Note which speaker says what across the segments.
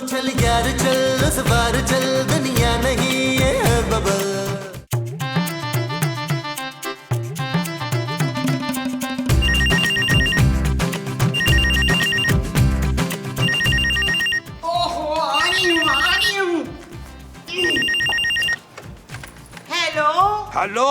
Speaker 1: चल यार चल इस बार चल दुनिया नहीं ये है बबल।
Speaker 2: हेलो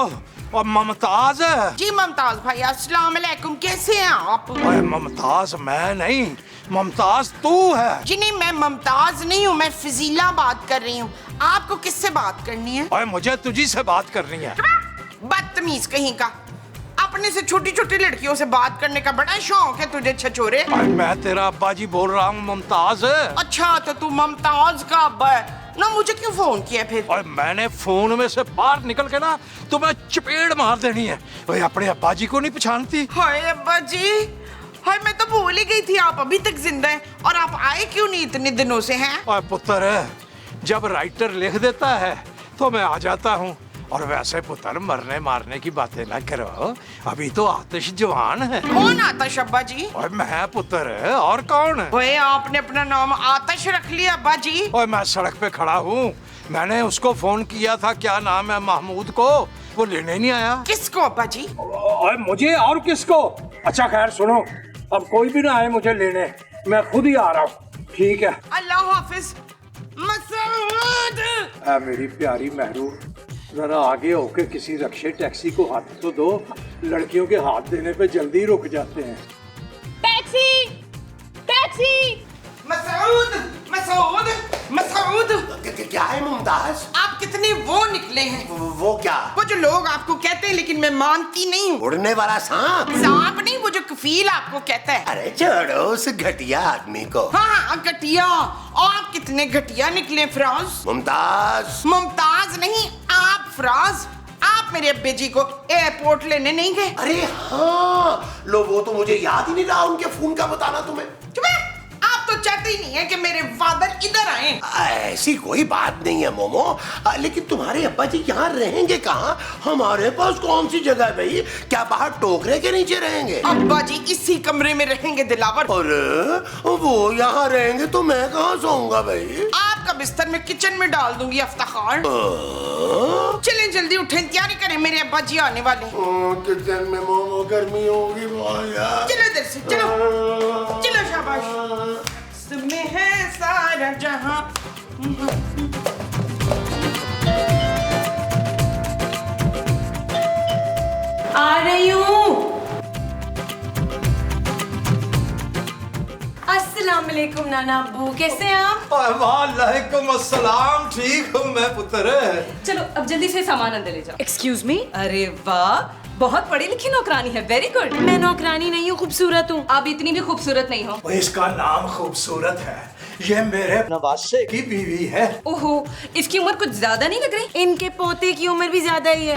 Speaker 2: और मुमताज है
Speaker 3: जी। मुमताज भाई अस्सलाम वालेकुम, कैसे हैं आप?
Speaker 2: ओए मुमताज मैं नहीं, मुमताज तू है।
Speaker 3: जी नहीं, मैं मुमताज नहीं हूँ, मैं फजीला बात कर रही हूँ। आपको किससे बात करनी है?
Speaker 2: ओए मुझे तुझी से बात करनी है।
Speaker 3: बदतमीज कहीं का, अपने से छोटी छोटी लड़कियों से बात करने का बड़ा शौक है तुझे छछोरे।
Speaker 2: मैं तेरा अब्बा जी बोल रहा हूँ मुमताज।
Speaker 3: अच्छा तो तू मुमताज का अब्बा है ना? मुझे क्यों फोन किया फिर?
Speaker 2: और मैंने फोन में से बाहर निकल के ना तुम्हें चपेड़ मार देनी है। ओए अपने अब्बा जी को नहीं पहचानती?
Speaker 3: हाय अब्बा जी, हाय मैं तो भूल ही गई थी आप अभी तक जिंदा हैं। और आप आए क्यों नहीं इतने दिनों से हैं?
Speaker 2: ओए पुत्र, जब राइटर लिख देता है तो मैं आ जाता हूँ। और वैसे पुत्र मरने मारने की बातें ना करो, अभी तो आतिश जवान है।
Speaker 3: कौन आतिश अब्बा जी?
Speaker 2: ओए मैं पुत्र, और कौन?
Speaker 3: ओए आपने अपना नाम आतिश रख लिया अब्बा जी?
Speaker 2: ओए मैं सड़क पे खड़ा हूँ, मैंने उसको फोन किया था, क्या नाम है, महमूद को, वो लेने नहीं आया।
Speaker 3: किसको अब्बा जी?
Speaker 2: ओए मुझे और किसको? अच्छा खैर सुनो, अब कोई भी ना आए मुझे लेने, मैं खुद ही आ रहा हूँ। ठीक है,
Speaker 3: अल्लाह हाफिज। मसूद
Speaker 2: मेरी प्यारी महरून, जरा आगे होके किसी रक्शे टैक्सी को हाथ तो दो, लड़कियों के हाथ देने पे जल्दी रुक जाते हैं।
Speaker 4: Taxi taxi.
Speaker 3: मसूद मसूद मसूद,
Speaker 5: क्या है मुमताज?
Speaker 3: आप कितने वो निकले हैं।
Speaker 5: वो क्या?
Speaker 3: वो जो लोग आपको कहते हैं लेकिन मैं मानती नहीं हूँ।
Speaker 5: उड़ने वाला सांप?
Speaker 3: सांप नहीं, वो जो कफील आपको कहता है।
Speaker 5: अरे छोड़ो उस घटिया आदमी को।
Speaker 3: हाँ घटिया। और आप कितने घटिया निकले फराज।
Speaker 5: मुमताज।
Speaker 3: मुमताज नहीं, आप फराज। आप मेरे अब्बे जी को एयरपोर्ट लेने नहीं गए?
Speaker 5: अरे हाँ, लो वो तो मुझे याद ही नहीं रहा उनके फोन का बताना तुम्हें।
Speaker 3: आप तो चाहते ही नहीं है कि मेरे फादर इधर आए।
Speaker 5: ऐसी कोई बात नहीं है मोमो, लेकिन तुम्हारे अब्बा जी यहाँ रहेंगे कहाँ? हमारे पास कौन सी जगह है भाई? क्या बाहर टोकरे के नीचे रहेंगे?
Speaker 3: अब्बा जी इसी कमरे में रहेंगे दिलावर।
Speaker 5: अरे वो यहाँ रहेंगे तो मैं कहाँ सोऊंगा भाई?
Speaker 3: आपका बिस्तर मैं किचन में डाल दूंगी अफ्ताखार। चलें जल्दी उठें, तैयारी करें, मेरे अब्बा जी आने वाले।
Speaker 5: किचन में मोमो गर्मी होगी बहुत यार।
Speaker 3: चलो इधर से, चलो चलो शाबाश। तुम्हें है सारा जहां।
Speaker 4: आ रही हूँ। अस्सलाम वालेकुम नाना अब्बू, कैसे हैं आप?
Speaker 2: वालेकुम अस्सलाम, ठीक हूँ मैं पुत्र।
Speaker 4: चलो अब जल्दी से सामान अंदर ले जाओ। Excuse me. अरे वाह, बहुत पढ़ी लिखी नौकरानी है, वेरी गुड। मैं नौकरानी नहीं हूँ, खूबसूरत हूँ। आप इतनी भी खूबसूरत नहीं हो।
Speaker 2: इसका नाम खूबसूरत है, ये मेरे नवासे की बीवी है।
Speaker 4: ओहो, इसकी उम्र कुछ ज्यादा नहीं लग रही? इनके पोते की उम्र भी ज्यादा ही है।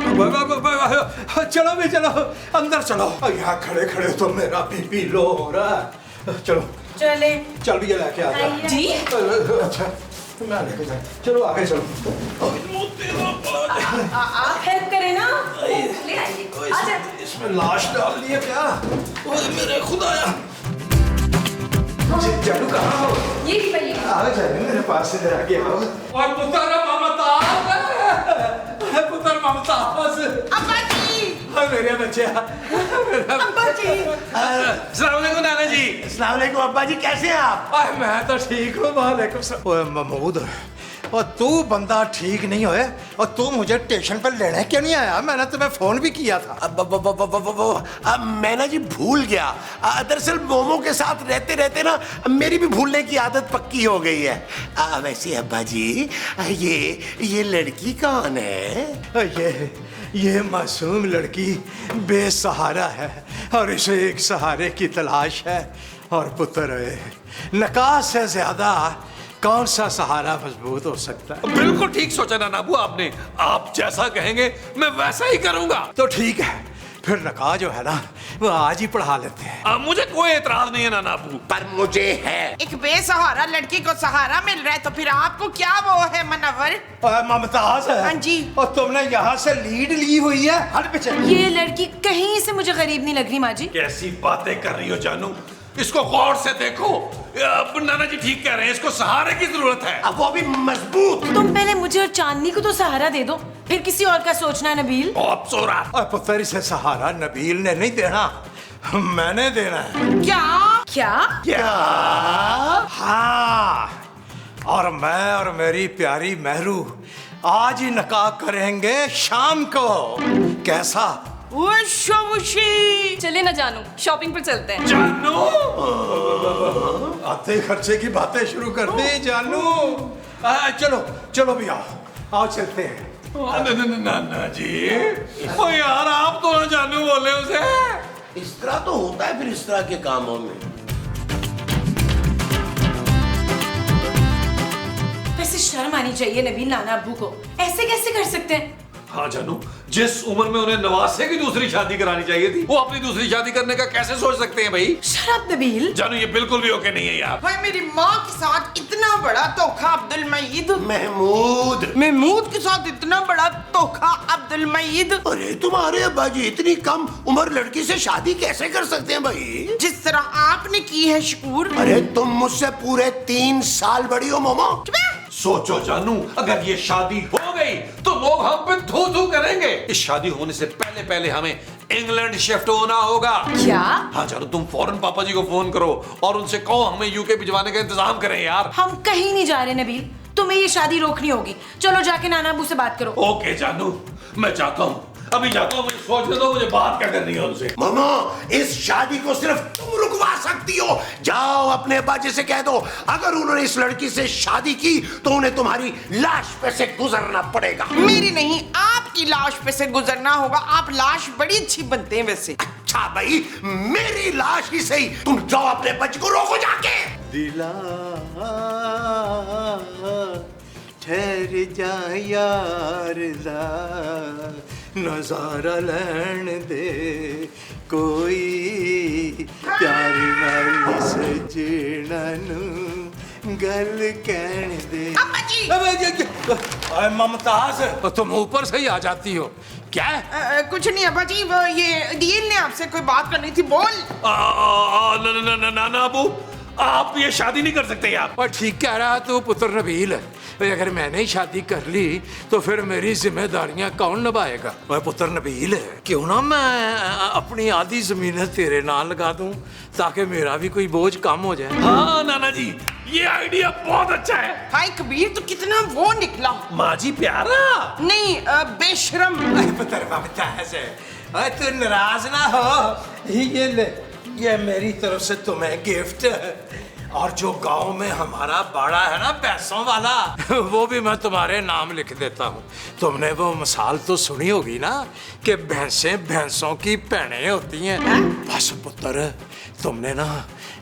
Speaker 2: चलो भी चलो, अंदर चलो। यहाँ खड़े खड़े तो मेरा बीपी लो हो रहा है। चलो
Speaker 4: चले।
Speaker 2: चल भी लेके आ जा।
Speaker 4: जी
Speaker 2: अच्छा मैं लेके जा, चलो आगे चलो।
Speaker 4: आप हेल्प करें ना, ले आइए। आजा।
Speaker 2: इसमें लाश डाल दी है क्या? ओए मेरे खुदाया, जादू कहाँ हो?
Speaker 4: ये भी पहले
Speaker 2: आ जाए मेरे पास, इधर आके आओ। और पुत्र ममताज, पुत्र ममताज।
Speaker 3: अब्बा जी,
Speaker 2: मेरे बच्चे।
Speaker 3: अब्बा जी।
Speaker 2: अस्सलाम वालेकुम नाना जी।
Speaker 5: अस्सलाम वालेकुम अब्बा जी, कैसे हैं आप?
Speaker 2: मैं तो ठीक हूँ, वालेकुम सलाम। ओए महमूद, और तू बंदा ठीक नहीं होए, और तू मुझे स्टेशन पर लेने क्यों नहीं आया? मैंने तुम्हें फोन भी किया था।
Speaker 5: अब मैं ना जी भूल गया। दरअसल मोमो के साथ रहते रहते ना मेरी भी भूलने की आदत पक्की हो गई है। वैसे अब्बा जी, ये लड़की कौन है?
Speaker 2: ये मासूम लड़की बेसहारा है और इसे एक सहारे की तलाश है। और पुत्र, नकाश से ज्यादा कौन सा सहारा मजबूत हो सकता है?
Speaker 6: बिल्कुल ठीक सोचा ना नाबू आपने, आप जैसा कहेंगे मैं वैसा ही करूंगा।
Speaker 2: तो ठीक है, फिर नकाह जो है ना वो आज ही पढ़ा लेते हैं।
Speaker 6: मुझे कोई एतराज नहीं है ना नाबू।
Speaker 5: पर मुझे है।
Speaker 3: एक बेसहारा लड़की को सहारा मिल रहा है तो फिर आपको क्या वो है मनवर?
Speaker 2: मुमताज है।
Speaker 3: हाँ जी।
Speaker 2: और तुमने यहाँ से लीड ली हुई है, हट पीछे।
Speaker 4: ये लड़की कहीं से मुझे गरीब नहीं लग रही माँ जी।
Speaker 6: कैसी बातें कर रही हो जानू, इसको गौर से देखो। अब नाना जी ठीक कह रहे हैं, इसको सहारे की जरूरत है।
Speaker 5: अब वो भी मजबूत।
Speaker 7: तुम पहले मुझे और चांदनी को तो सहारा दे दो, फिर किसी और का सोचना है नबील।
Speaker 6: बहुत सोरा।
Speaker 2: और पुत्र इसे सहारा नबील ने नहीं देना, मैंने देना है।
Speaker 3: क्या?
Speaker 7: क्या?
Speaker 5: क्या?
Speaker 2: हाँ, और मैं और मेरी प्यारी महरू आज ही निकाह करेंगे शाम को। कैसा?
Speaker 3: वुशी।
Speaker 4: चले ना जानू, शॉपिंग पर चलते हैं।
Speaker 6: जानू,
Speaker 2: आते खर्चे की बातें शुरू कर दी जानू। चलो चलो भी आओ चलते हैं।
Speaker 6: नाना जी, ओ यार आप तो ना जानू बोले उसे।
Speaker 5: इस तरह तो होता है फिर इस तरह के कामों में।
Speaker 7: वैसे शर्म आनी चाहिए नबील नाना अब्बू को, ऐसे कैसे कर सकते हैं?
Speaker 6: हाँ जानू, जिस उम्र में उन्हें नवासे की दूसरी शादी करानी चाहिए थी, वो अपनी दूसरी शादी करने का कैसे सोच सकते हैं भाई?
Speaker 7: शराब नबील।
Speaker 6: जानू ये बिल्कुल भी ओके नहीं है यार।
Speaker 3: भाई मेरी माँ के साथ इतना बड़ा धोखा अब्दुल मईद।
Speaker 5: महमूद
Speaker 3: के साथ इतना बड़ा धोखा अब्दुल मईद।
Speaker 5: अरे तुम्हारे अब्बा जी इतनी कम उम्र लड़की से शादी कैसे कर सकते हैं भाई?
Speaker 3: जिस तरह आपने की है शकूर।
Speaker 5: अरे तुम मुझसे पूरे 3 साल बड़ी हो मोमो।
Speaker 6: सोचो जानू, अगर ये शादी हो गई तो लोग हम पे थू थू करेंगे। इस शादी होने से पहले पहले हमें इंग्लैंड शिफ्ट होना होगा।
Speaker 7: क्या?
Speaker 6: हाँ जानू, तुम फौरन पापा जी को फोन करो और उनसे कहो हमें यूके भिजवाने का इंतजाम करें यार।
Speaker 7: हम कहीं नहीं जा रहे नबील, तुम्हें ये शादी रोकनी होगी। चलो जाके नाना अब्बू से बात करो।
Speaker 6: ओके जानू, मैं जाता हूँ, अभी जाता हूँ। मुझे सोचने दो, मुझे बात क्या करनी है उनसे।
Speaker 5: मोमो, इस शादी को सिर्फ तुम रुकवा सकती हो। जाओ अपने अब्बा जी से कह दो, अगर उन्होंने इस लड़की से शादी की तो उन्हें तुम्हारी लाश पे से गुजरना पड़ेगा।
Speaker 3: मेरी नहीं, आपकी लाश पे से गुजरना होगा। आप लाश बड़ी अच्छी बनते हैं वैसे।
Speaker 5: अच्छा भाई, मेरी लाश ही सही। तुम जाओ अपने बच्चे को रोको जाके।
Speaker 2: दिला ठहर जा यार दा, नजारा लैण दे कोई, प्यार नाल सजना नू गल कहण दे।
Speaker 3: अब्बा जी।
Speaker 2: अरे ममताज, तुम ऊपर से ही आ जाती हो क्या?
Speaker 3: कुछ नहीं अब्बा जी, वो ये डीएल ने आपसे कोई बात करनी थी। बोल।
Speaker 6: नाना अबू, आप ये शादी नहीं कर सकते यार।
Speaker 2: और ठीक कह रहा तू पुत्र नबील। अगर मैंने ही शादी कर ली तो फिर मेरी जिम्मेदारियां कौन निभाएगा? मैं पुत्र नबील, क्यों ना मैं अपनी आधी जमीनें तेरे नाम लगा दूं ताकि मेरा भी कोई बोझ कम हो जाए।
Speaker 6: हाँ नाना जी, ये आइडिया बहुत अच्छा है।
Speaker 3: भाई कबीर तो कितना वो निकला।
Speaker 6: माँ जी प्यारा।
Speaker 3: नहीं बेशरम।
Speaker 2: पुत्र ममताज, तू नाराज ना हो, ये ले, ये मेरी तरफ से तुम्हें गिफ्ट। और जो गांव में हमारा बाड़ा है ना पैसों वाला, वो भी मैं तुम्हारे नाम लिख देता हूँ। तुमने वो मिसाल तो सुनी होगी ना कि भैंसें भैंसों की भैनें होती हैं। बस पुत्र, तुमने ना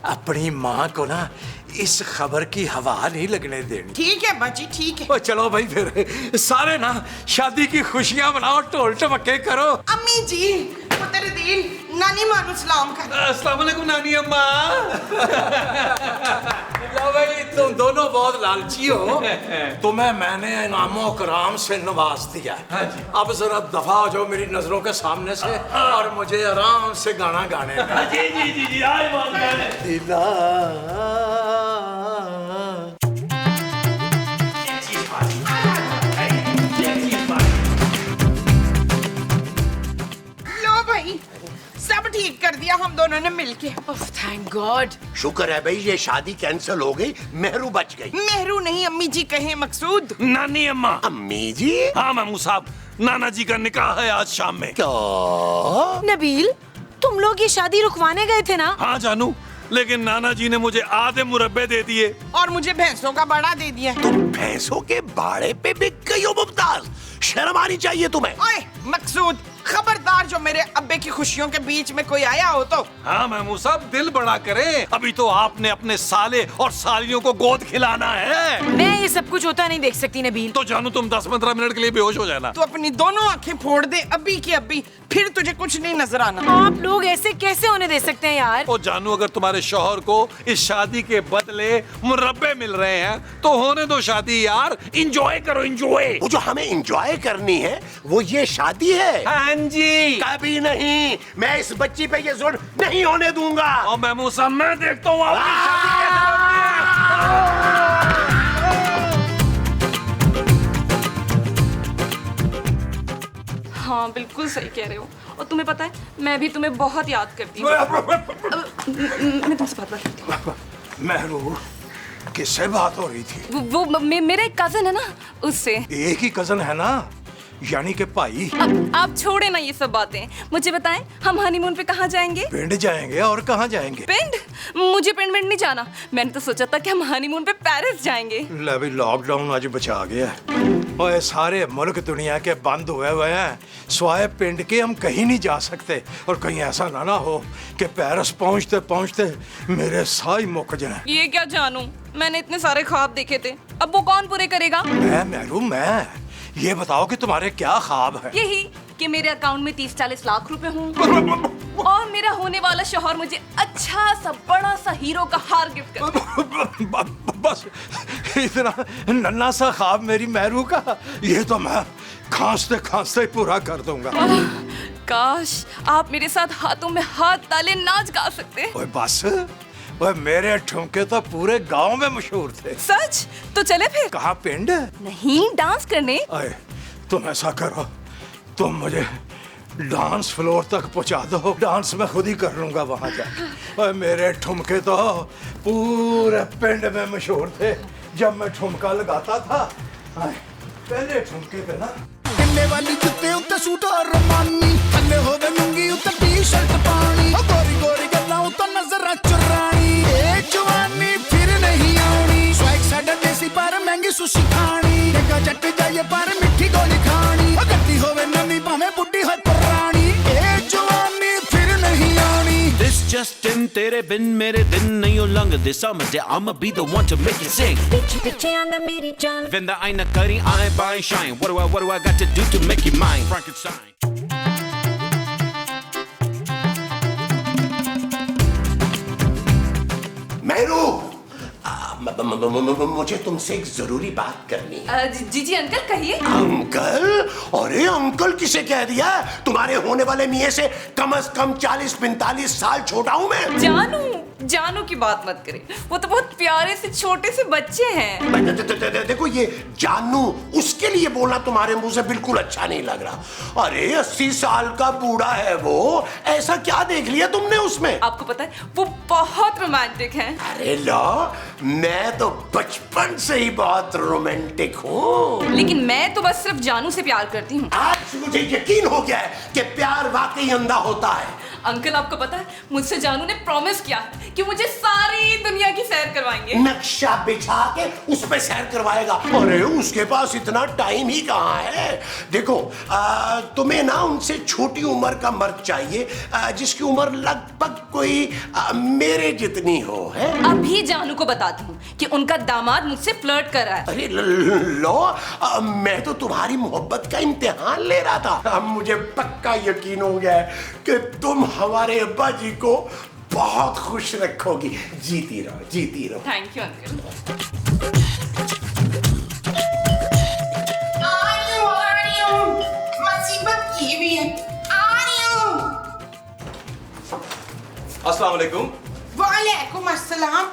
Speaker 2: अपनी माँ को ना इस खबर की हवा नहीं लगने देनी।
Speaker 3: ठीक है बाजी, ठीक है।
Speaker 2: ओ चलो भाई, फिर सारे ना शादी की खुशियां मनाओ, ढोल ढमक्के करो।
Speaker 3: अम्मी जी, पुत्र दीन, नानी मानो सलाम कर।
Speaker 6: अस्सलाम वालेकुम नानी अम्मा।
Speaker 2: लो भाई, तुम दोनों बहुत लालची हो। तुम्हें मैंने इनामों कराम से नवाज दिया। अब जरा दफा हो जाओ मेरी नजरों के सामने से और मुझे आराम से गाना गाने दो।
Speaker 6: जी जी जी जी, आए बात गाने।
Speaker 2: दिला
Speaker 3: लो भाई, सब ठीक कर दिया हम दोनों ने मिलके।
Speaker 7: Thank God.
Speaker 5: शुक्र है भाई, ये शादी कैंसिल हो गई, मेहरू बच गई।
Speaker 3: मेहरू नहीं, अम्मी जी कहे मकसूद।
Speaker 6: नानी अम्मा।
Speaker 5: अम्मी जी।
Speaker 6: हाँ मामू साहब, नाना जी का निकाह है आज शाम में।
Speaker 5: क्या?
Speaker 7: नबील, तुम लोग ये शादी रुकवाने गए थे ना?
Speaker 6: हाँ जानू, लेकिन नाना जी ने मुझे आधे मुरब्बे दे दिए
Speaker 3: और मुझे भैंसों का बड़ा दे दिया।
Speaker 5: तुम भैंसों के बाड़े पे बिक गई हो मुमताज, शर्म आनी चाहिए तुम्हें।
Speaker 3: ओए मकसूद, खबरदार जो मेरे अब्बे की खुशियों के बीच में कोई आया हो तो।
Speaker 6: हाँ महमू साहब, दिल बड़ा करें, अभी तो आपने अपने साले और सालियों को गोद खिलाना है।
Speaker 7: मैं ये सब कुछ होता नहीं देख सकती नबील।
Speaker 6: तो जानू तुम 10-15 मिनट के लिए बेहोश हो जाना।
Speaker 3: तू अपनी दोनों आंखें फोड़ दे अब्बी की अब्बी, फिर तुझे कुछ नहीं नजर आना।
Speaker 7: आप लोग ऐसे कैसे होने दे सकते हैं यार?
Speaker 6: ओ जानू, अगर तुम्हारे शौहर को इस शादी के बदले मुरब्बे मिल रहे हैं तो होने दो शादी यार, इंजॉय करो, इंजॉय।
Speaker 5: वो जो हमें इंजॉय करनी है वो ये शादी है।
Speaker 6: हाँ
Speaker 8: जीजन जी।
Speaker 5: कभी नहीं, मैं इस बच्ची पे ये जुल्म नहीं होने दूंगा।
Speaker 6: और महमूद साहब मैं देखता हूँ आपकी शादी कैसे
Speaker 4: हाँ बिल्कुल सही कह रहे हो। और तुम्हें पता है मैं भी तुम्हें बहुत याद करती हूँ। मैं तुमसे बात करती हूँ।
Speaker 2: महरू, किससे बात हो रही थी?
Speaker 4: वो मेरा एक कजन है ना, उससे।
Speaker 2: एक ही कजन है ना, यानी कि भाई।
Speaker 4: अब आप छोड़े ना ये सब बातें, मुझे बताएं हम हनीमून पे कहाँ जाएंगे?
Speaker 2: पिंड जाएंगे। और कहाँ जाएंगे?
Speaker 4: पिंड? मुझे पिंड नहीं जाना। मैंने तो सोचा था कि हम हनीमून पे पेरिस जाएंगे।
Speaker 2: ले भाई, लॉकडाउन आज बचा गया। और सारे मुल्क दुनिया के बंद हुए हैं, स्वाय पिंड के हम कहीं नहीं जा सकते। और कहीं ऐसा ना हो कि पेरिस पहुंचते पहुंचते मेरे साई मुक जाए।
Speaker 4: ये क्या जानू, मैंने इतने सारे ख्वाब देखे थे, अब वो कौन पूरे करेगा?
Speaker 2: मैं ये बताओ कि तुम्हारे क्या ख्वाब है?
Speaker 4: यही कि मेरे अकाउंट में 30-40 लाख रुपए हों और मेरा होने वाला शौहर मुझे अच्छा सा बड़ा सा हीरो का हार गिफ्ट करे।
Speaker 2: बस इतना नन्हा सा ख्वाब मेरी महरू का, ये तो मैं खांसते खांसते पूरा कर दूंगा।
Speaker 4: काश आप मेरे साथ हाथों में हाथ डाले नाच गा सकते।
Speaker 2: ओए बस, ओए मेरे ठुमके तो पूरे गांव में मशहूर थे।
Speaker 4: सच? तो चले फिर।
Speaker 2: कहाँ? पिंड?
Speaker 4: नहीं, डांस करने।
Speaker 2: अरे तुम ऐसा करो, तुम मुझे डांस फ्लोर तक पहुंचा दो, डांस मैं खुद ही कर लूंगा वहां जाके। ओए मेरे ठुमके तो पूरे पिंड में मशहूर थे जब मैं ठुमका लगाता था। पहले ठुमके पे ना
Speaker 9: किन्ने वाली जुत्ते उत्ते सूट और रमानी, थल्ले होवे लुंगी उत्ते टी-शर्ट पानी, ओ गोरी गोरी गल्लां उत्ते नजरां चुरानी, ए जवानी फिर नहीं आनी, स्वैग साडा देसी पर महंगी सुशी खानी, जग्गा जट जाइए पर मिठी गोली खानी, ओ गद्दी होवे नवी भावें बुड्ढी होए पुरानी, ए जवानी फिर नहीं आनी।
Speaker 8: This just in, तेरे बिन मेरे दिन नहीं लंघदे समझदे, I'ma be the one to make you sing.
Speaker 10: पीछे पीछे आंदा मेरी जान,
Speaker 8: Wenn the aina करी आए बाएं shine. What do I got to do to make you mine? Frankenstein.
Speaker 5: महरू, मुझे तुमसे एक जरूरी बात करनी है।
Speaker 4: जी अंकल कहिए।
Speaker 5: अंकल? अरे अंकल किसे कह दिया? तुम्हारे होने वाले मियाँ से कम 40-45 साल छोटा हूँ मैं।
Speaker 4: जानू की बात मत करें, वो तो बहुत प्यारे से छोटे से बच्चे हैं।
Speaker 5: देखो ये जानू, उसके लिए बोलना तुम्हारे मुंह से बिल्कुल अच्छा नहीं लग रहा। अरे 80 साल का बूढ़ा है वो, ऐसा क्या देख लिया तुमने उसमें?
Speaker 4: आपको पता है वो बहुत रोमांटिक है।
Speaker 5: अरे लो, मैं तो बचपन से ही बहुत रोमांटिक हूँ।
Speaker 4: लेकिन मैं तो बस सिर्फ जानू से प्यार करती हूँ।
Speaker 5: आज मुझे यकीन हो गया है कि प्यार वाकई अंधा होता है।
Speaker 4: अंकल आपको पता है मुझसे जानू ने प्रॉमिस किया कि मुझे सारी दुनिया की सैर करवाएंगे।
Speaker 5: नक्शा बिछा के उस पे सैर करवाएगा। अरे उसके पास इतना टाइम ही कहाँ है। देखो तुम्हें ना उनसे छोटी उम्र का मर्द चाहिए, जिसकी उम्र लगभग कोई मेरे जितनी हो है।
Speaker 4: अभी जानू को बताती हूँ कि उनका दामाद मुझसे फ्लर्ट कर रहा है।
Speaker 5: अरे लो, मैं तो तुम्हारी मोहब्बत का इम्तिहान ले रहा था। अब मुझे पक्का यकीन हो गया है कि तुम हमारे अब्बा जी को बहुत खुश रखोगी। जीती रहो, जीती रहो।
Speaker 4: Thank you uncle.
Speaker 3: मुसीबत ये भी है।
Speaker 11: अस्सलाम वालेकुम।
Speaker 3: वालेकुम अस्सलाम।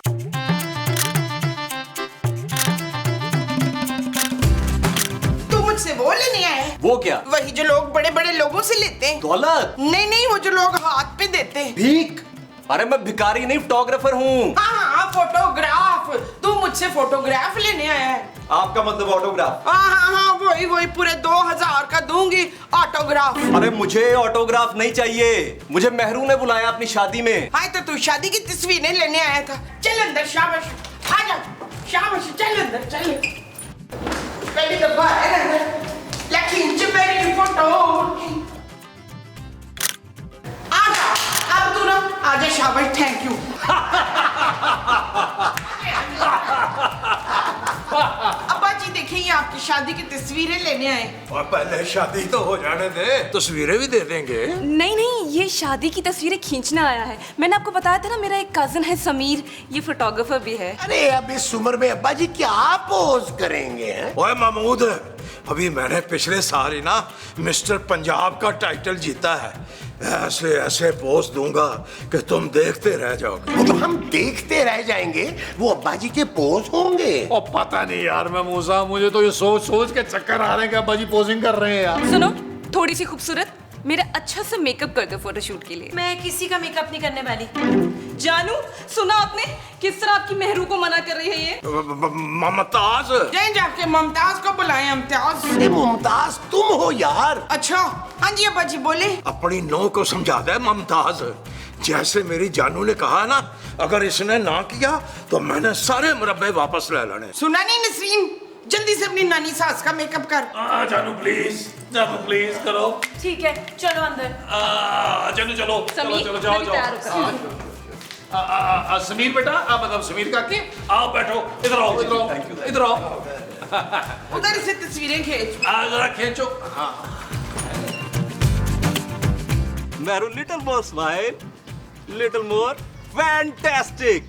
Speaker 3: मुझसे वो लेने आए?
Speaker 11: वो क्या?
Speaker 3: वही जो लोग बड़े बड़े लोगों से लेते हैं।
Speaker 11: दौलत?
Speaker 3: नहीं, वो जो लोग हाथ पे देते हैं।
Speaker 11: भीख? अरे मैं भिखारी नहीं, फोटोग्राफर हूँ।
Speaker 3: हाँ, फोटोग्राफ। तू मुझसे फोटोग्राफ लेने आया है?
Speaker 11: आपका मतलब ऑटोग्राफ?
Speaker 3: हाँ, वही पूरे 2000 का दूंगी ऑटोग्राफ।
Speaker 11: अरे मुझे ऑटोग्राफ नहीं चाहिए, मुझे महरू ने बुलाया अपनी शादी में।
Speaker 3: हाँ तो तू शादी की तस्वीरें लेने आया था। चल अंदर, शाबाश, आ जा, शाबाश, चल अंदर, चल। पहले डब्बा है ना, लेकिन मेरी फोटो। आजा, अब तू ना आजा, शाबाश, थैंक यू। अब्बा जी देखिए, ये आपकी शादी की तस्वीरें लेने आए।
Speaker 2: और पहले शादी तो हो जाने दे, तस्वीरें भी दे देंगे।
Speaker 4: नहीं, ये शादी की तस्वीरें खींचना आया है। मैंने आपको बताया था ना मेरा एक कजन है समीर, ये फोटोग्राफर भी है।
Speaker 5: अरे अब इस उम्र में अब्बा जी क्या पोज करेंगे?
Speaker 2: ओए महमूद, अभी मैंने पिछले साल ही ना मिस्टर पंजाब का टाइटल जीता है। ऐसे ऐसे पोस्ट दूंगा कि तुम देखते रह जाओगे।
Speaker 5: वो तो हम देखते रह जाएंगे, वो अब्बा जी के पोज होंगे।
Speaker 6: और पता नहीं यार, मैं मूसा, मुझे तो ये सोच सोच के चक्कर आ रहे हैं कि अब्बा जी पोजिंग कर रहे हैं यार।
Speaker 4: सुनो, थोड़ी सी खूबसूरत मेरा अच्छा सा मेकअप कर दो फोटोशूट के लिए।
Speaker 7: मैं किसी का मेकअप नहीं करने वाली।
Speaker 4: जानू, सुना आपने किस तरह आपकी मेहरू को मना कर रही है ये?
Speaker 2: ममताज,
Speaker 3: जाए जाके मुमताज को बुलाएं। मुमताज,
Speaker 5: अरे मुमताज तुम हो यार।
Speaker 3: अच्छा हाँ जी अब्बा जी बोले।
Speaker 2: अपनी नौ को समझा दे मुमताज। जैसे मेरी जानू ने कहा ना, अगर इसने ना किया तो मैंने सारे मुरब्बे वापस ले लेने।
Speaker 3: सुना नहीं नसरीन, जल्दी से अपनी नानी सास का मेकअप कर।
Speaker 6: जानू प्लीज, जानू प्लीज करो।
Speaker 7: ठीक है, चलो अंदर।
Speaker 6: जानू चलो,
Speaker 4: समीर,
Speaker 6: चलो जाओ
Speaker 4: मैं भी तैयार
Speaker 6: जाओ। समीर बेटा, मतलब समीर काके, आओ बैठो, इधर आओ, इधर आओ, इधर आओ।
Speaker 3: उधर से तस्वीरें खींच।
Speaker 6: जरा खींचो। हाँ,
Speaker 11: Mehru, little more smile, little more fantastic.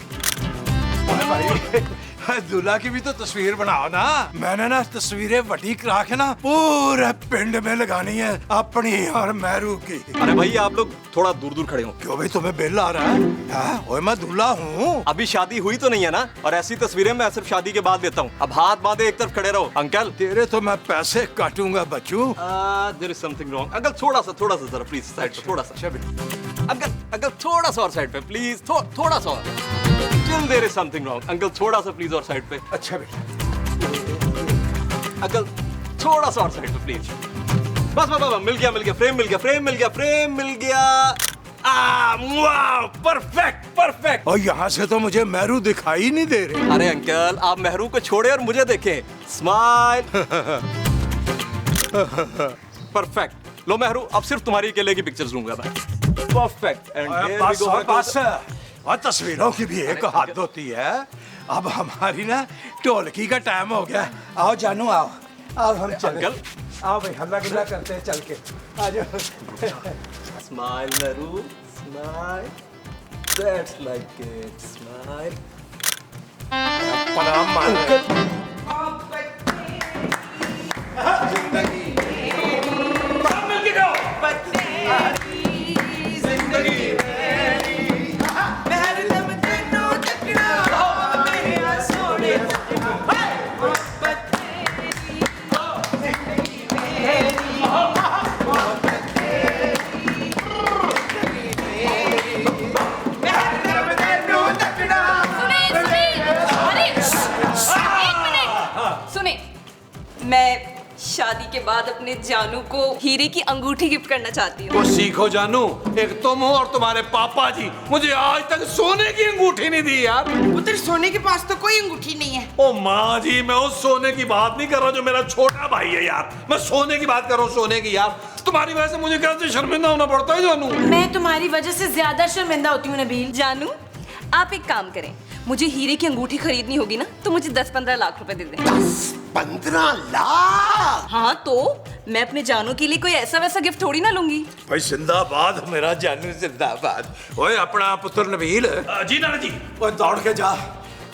Speaker 2: दूल्हा की भी तो तस्वीर बनाओ ना। मैंने ना तस्वीरें वटी करा के ना पूरे पिंड में लगानी है, अपनी और मेहरू की।
Speaker 11: अरे भाई आप लोग थोड़ा दूर दूर खड़े हो।
Speaker 2: क्यों भाई, तुम्हें बिल आ रहा है? ओए मैं दूल्हा हूँ।
Speaker 11: अभी शादी हुई तो नहीं है ना, और ऐसी तस्वीरें मैं सिर्फ शादी के बाद लेता हूँ। अब हाथ बांधे एक तरफ खड़े रहो। अंकल,
Speaker 2: तेरे तो मैं पैसे काटूंगा बच्चू।
Speaker 11: There is something wrong. Uncle थोड़ा सा जरा प्लीज साइड पे, थोड़ा सा। अंकल थोड़ा सा और साइड पे प्लीज, थोड़ा सा और। Still there is something wrong. Uncle थोड़ा सा प्लीज और साइड पे।
Speaker 2: अच्छा बेटा।
Speaker 11: अंकल थोड़ा सा और साइड पे प्लीज। बस मिल गया, फ्रेम मिल गया। वाह, परफेक्ट।
Speaker 2: और यहाँ से तो मुझे मेहरू दिखाई नहीं दे रहे।
Speaker 11: अरे अंकल, आप मेहरू को छोड़े और मुझे देखें। स्माइल। परफेक्ट। लो मेहरू, अब सिर्फ तुम्हारी अकेले की पिक्चर्स लूंगा मैं। परफेक्ट।
Speaker 2: बस और तस्वीरों की भी एक हद होती है। अब हमारी ना ढोलकी का टाइम हो गया। आओ जानू, आओ हम चलें।
Speaker 11: अंकल,
Speaker 2: आओ भाई, हल्ला गुल्ला करते हैं चल के। आ जाओ।
Speaker 11: Smile Mehru, smile. That's like it, smile.
Speaker 2: प्रणाम मालिक।
Speaker 4: मैं शादी के बाद अपने जानू को हीरे की अंगूठी गिफ्ट करना चाहती हूँ।
Speaker 6: वो सीखो जानू, एक तुम हो और तुम्हारे पापा जी मुझे आज तक सोने की अंगूठी नहीं दी यार।
Speaker 3: उधर सोने के पास तो कोई अंगूठी नहीं है।
Speaker 6: ओ माँ जी, मैं उस सोने की बात नहीं कर रहा जो मेरा छोटा भाई है यार, मैं सोने की बात कर रहा हूँ, सोने की यार। तुम्हारी वजह से मुझे कैसे शर्मिंदा होना पड़ता है जानू।
Speaker 7: मैं तुम्हारी वजह से ज्यादा शर्मिंदा होती हूँ नबील।
Speaker 4: जानू, आप एक काम करें, मुझे हीरे की अंगूठी खरीदनी होगी ना, तो मुझे 10-15 लाख रुपए दे दें।
Speaker 5: 10-15 लाख?
Speaker 4: हाँ, तो मैं अपने जानू के लिए कोई ऐसा वैसा गिफ्ट थोड़ी ना लूंगी।
Speaker 2: भाई जिंदाबाद मेरा जानू, जिंदाबाद। ओए अपना पुत्र नबील।
Speaker 6: जी नाना जी।
Speaker 2: ओए दौड़ के जा,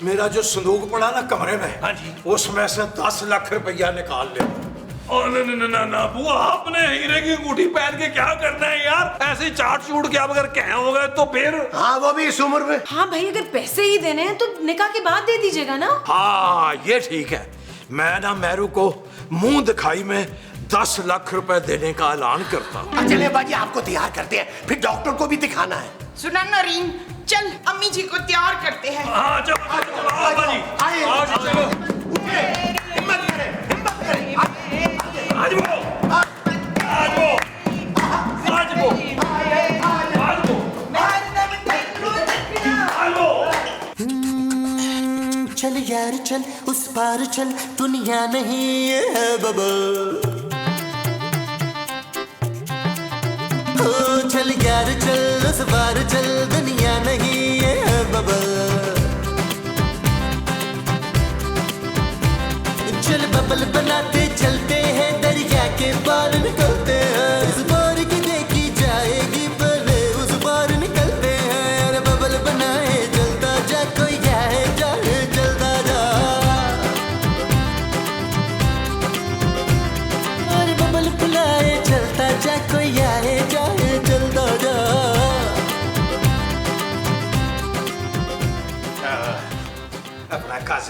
Speaker 2: मेरा जो संदूक पड़ा ना कमरे में,
Speaker 6: हाँ जी,
Speaker 2: उसमें से 10 लाख रुपया निकाल ले।
Speaker 6: ना बुआ, आपने हीरे की अंगूठी पहन के क्या करना है यार? ऐसे चाट चूट के आप अगर कहे हो गए तो फिर।
Speaker 5: हाँ, वो भी इस उम्र में।
Speaker 7: हाँ भाई, अगर पैसे ही देने हैं तो निकाह के बाद दे दीजिएगा ना।
Speaker 2: हाँ ये ठीक है। मैं ना मेहरू को मुंह दिखाई में 10 लाख रुपए देने का ऐलान करता।
Speaker 5: चले बाजी, आपको तैयार करते हैं, फिर डॉक्टर को भी दिखाना है।
Speaker 3: सुना नरीन, चल अम्मी जी को तैयार करते हैं।
Speaker 6: हाँ चलो, आओ जी, आओ जी, चलो।
Speaker 5: हिम्मत करें।
Speaker 6: आज वो
Speaker 1: चल यार चल, उस पार चल, दुनिया नहीं है बबल। ओ चल यार चल, उस पार चल, दुनिया नहीं है बबल। चल बबल बनाते चलते हैं, दरिया के पार निकलते हैं। इस बार की देखी जाएगी, पहले उस पार निकलते हैं। अरे बबल बनाए चलता जा, कोई जाए जाए चलता जा।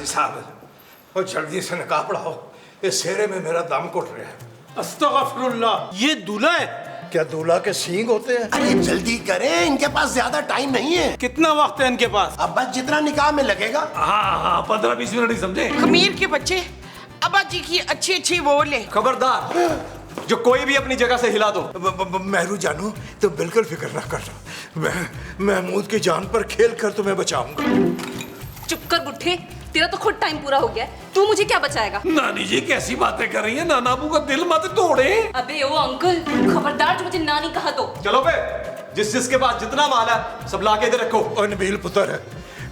Speaker 2: काजी साहब, और जल्दी से निकाह पढ़ाओ, इस सेहरे में मेरा दम घुट रहा है।
Speaker 12: अस्तगफिरुल्लाह, ये दूल्हा है?
Speaker 2: क्या दूल्हा के सींग होते हैं?
Speaker 5: अरे जल्दी करें, इनके पास ज्यादा टाइम नहीं है।
Speaker 12: कितना वक्त है इनके पास?
Speaker 5: अब बस जितना निकाह में लगेगा।
Speaker 6: हाँ 15-20 मिनट ही समझे।
Speaker 3: खमीर के बच्चे अब्बा जी की अच्छी अच्छी वो ले।
Speaker 11: खबरदार, जो कोई भी अपनी जगह से हिला दो।
Speaker 2: मेहरू जानू, तुम बिल्कुल फिक्र ना करो, मैं महमूद की जान पर खेल कर तुम्हें बचाऊंगा।
Speaker 4: चुप कर बुढ़े, तेरा तो खुद टाइम पूरा हो गया है, तू मुझे क्या बचाएगा?
Speaker 6: नानी जी कैसी बातें कर रही है, नाना अबू का दिल मत तोड़े।
Speaker 4: अबे ओ अंकल, खबरदार जो मुझे नानी कहा तो।
Speaker 11: चलो बे, जिसके पास जितना माल है सब लाके इधर रखो।
Speaker 2: और नबील पुत्र है,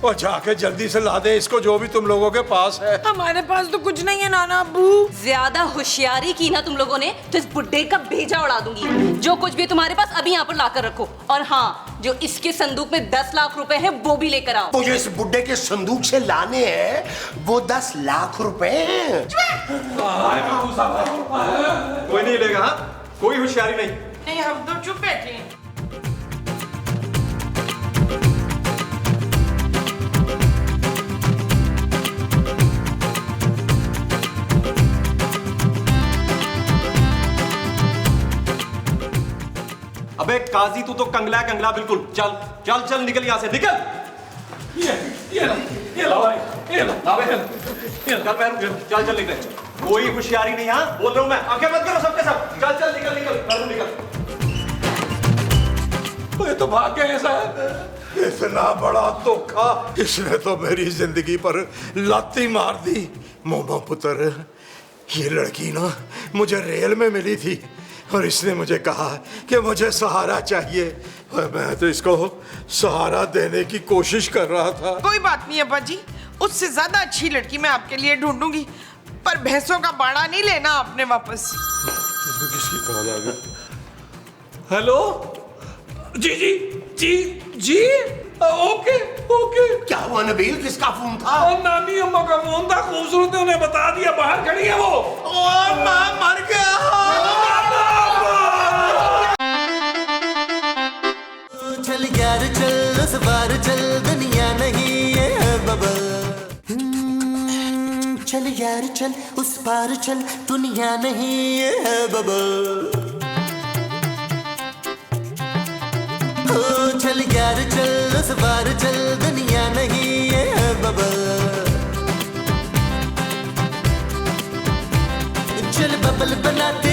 Speaker 2: और जाके जल्दी से ला दे इसको जो भी तुम लोगों के पास है।
Speaker 7: हमारे पास तो कुछ नहीं है नाना अब्बू।
Speaker 4: ज्यादा होशियारी की ना तुम लोगों ने तो इस बुड्ढे का भेजा उड़ा दूंगी। जो कुछ भी तुम्हारे पास अभी यहाँ पर लाकर रखो, और हाँ, जो इसके संदूक में 10 लाख रुपए है वो भी लेकर आओ।
Speaker 5: तो जो इस बुड्ढे के संदूक से लाने हैं वो 10 लाख रुपए हैं।
Speaker 11: कोई नहीं लेगा, हाँ? कोई होशियारी नहीं।
Speaker 3: नहीं, हम तो चुप बैठे हैं।
Speaker 11: अबे काजी, तू तो कंगला कंगला बिल्कुल। चल चल चल, निकल यहाँ से, निकल।
Speaker 6: ये ला भाई, ये ला।
Speaker 11: चल पैर, चल चल निकल। कोई होशियारी नहीं, हाँ? बोल रहा हूँ मैं, आंखें बंद करो सबके सब। चल चल निकल निकल, पैर निकल।
Speaker 6: ये तो भाग गया ऐसा।
Speaker 2: इतना बड़ा धोखा, इसने तो मेरी जिंदगी पर लाती मार दी। मोमो पुत्र, ये लड़की ना मुझे रेल में मिली थी, और इसने मुझे कहा कि मुझे सहारा चाहिए, और मैं तो इसको सहारा देने की कोशिश कर रहा था।
Speaker 3: कोई बात नहीं अब्बा जी, उससे ज्यादा अच्छी लड़की मैं आपके लिए ढूंढूंगी, पर भैंसों का बाड़ा नहीं लेना आपने वापस।
Speaker 2: किसकी कॉल आ गई?
Speaker 6: हेलो जी जी जी जी, ओके ओके।
Speaker 5: क्या हुआ नबील, किसका फोन था?
Speaker 6: और नानी अम्मा का फोन था, खूबसूरत ने उन्हें बता दिया, बाहर खड़ी है वो।
Speaker 5: ओ मां मर गया।
Speaker 1: चल यार चल, उस बार चल, दुनिया नहीं है बबल। चल यार चल, उस पार चल, दुनिया नहीं है बबल। चल यार चल, उस बार चल, दुनिया नहीं है बबल। चल बबल बनाते